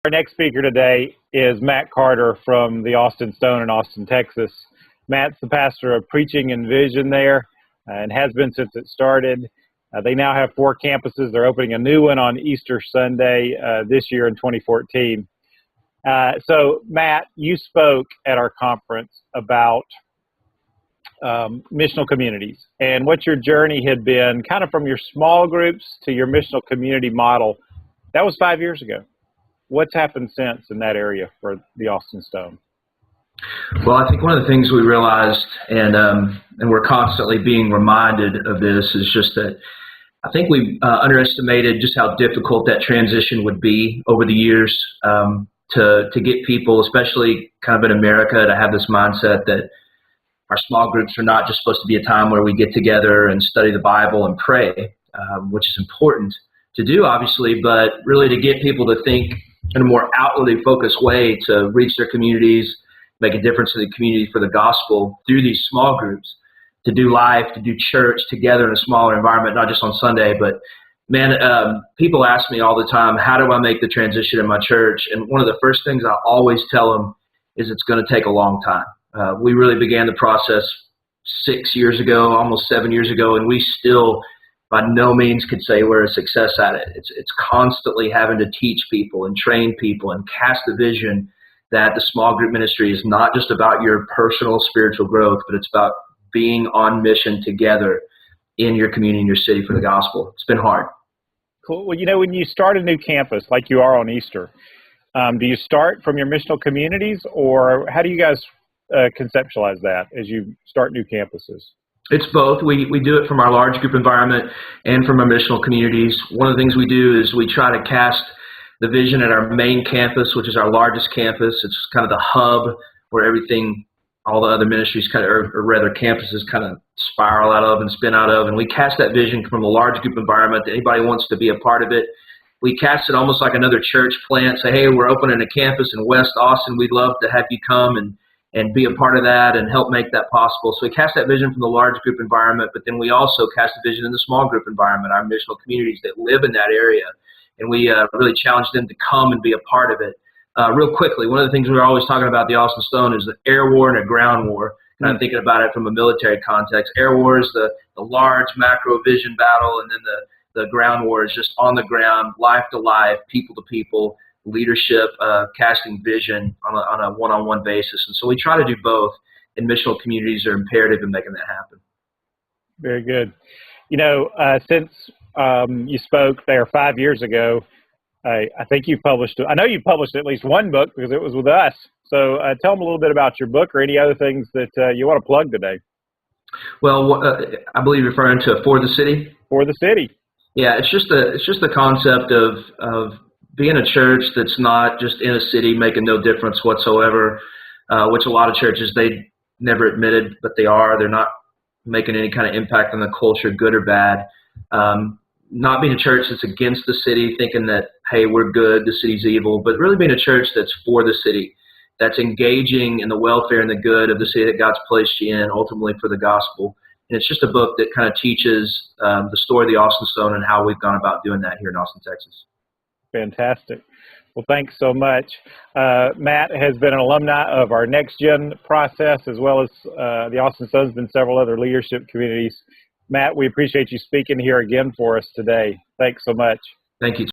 Our next speaker today is Matt Carter from the Austin Stone in Austin, Texas. Matt's the pastor of Preaching and Vision there and has been since it started. They now have 4 campuses. They're opening a new one on Easter Sunday this year in 2014. So, Matt, you spoke at our conference about missional communities and what your journey had been kind of from your small groups to your missional community model. That was 5 years ago. What's happened since in that area for the Austin Stone? Well, I think one of the things we realized, and we're constantly being reminded of this, is just that I think we underestimated just how difficult that transition would be over the years to get people, especially kind of in America, to have this mindset that our small groups are not just supposed to be a time where we get together and study the Bible and pray, which is important to do, obviously, but really to get people to think in a more outwardly focused way to reach their communities, make a difference in the community for the gospel through these small groups, to do life, to do church together in a smaller environment, not just on Sunday. But man, people ask me all the time, how do I make the transition in my church? And one of the first things I always tell them is it's going to take a long time. We really began the process 6 years ago, almost 7 years ago, and we still by no means could say we're a success at it. It's constantly having to teach people and train people and cast the vision that the small group ministry is not just about your personal spiritual growth, but it's about being on mission together in your community, in your city for the gospel. It's been hard. Cool. Well, you know, when you start a new campus like you are on Easter, do you start from your missional communities, or how do you guys conceptualize that as you start new campuses? It's both. We do it from our large group environment and from our missional communities. One of the things we do is we try to cast the vision at our main campus, which is our largest campus. It's kind of the hub where everything, all the other ministries kind of, or rather campuses kind of spiral out of and spin out of. And we cast that vision from a large group environment that anybody wants to be a part of it. We cast it almost like another church plant, say, hey, we're opening a campus in West Austin. We'd love to have you come and be a part of that and help make that possible. So we cast that vision from the large group environment, but then we also cast a vision in the small group environment, our missional communities that live in that area. And we really challenge them to come and be a part of it. Real quickly, one of the things we're always talking about the Austin Stone is the air war and a ground war. And I'm thinking about it from a military context. Air war is the large macro vision battle, and then the ground war is just on the ground, life to life, people to people, leadership, casting vision on a one-on-one basis. And so we try to do both, and missional communities are imperative in making that happen. Very good. You know, since you spoke there 5 years ago, I think you published, I know you published at least one book because it was with us. So tell them a little bit about your book or any other things that you want to plug today. Well, I believe you're referring to For the City. For the City. Yeah, it's just the concept of being a church that's not just in a city making no difference whatsoever, which a lot of churches, they never admitted, but they are. They're not making any kind of impact on the culture, good or bad. Not being a church that's against the city, thinking that, hey, we're good, the city's evil, but really being a church that's for the city, that's engaging in the welfare and the good of the city that God's placed you in, ultimately for the gospel. And it's just a book that kind of teaches the story of the Austin Stone and how we've gone about doing that here in Austin, Texas. Fantastic. Well, thanks so much. Matt has been an alumni of our Next Gen process, as well as the Austin Stone's been several other leadership communities. Matt, we appreciate you speaking here again for us today. Thanks so much. Thank you.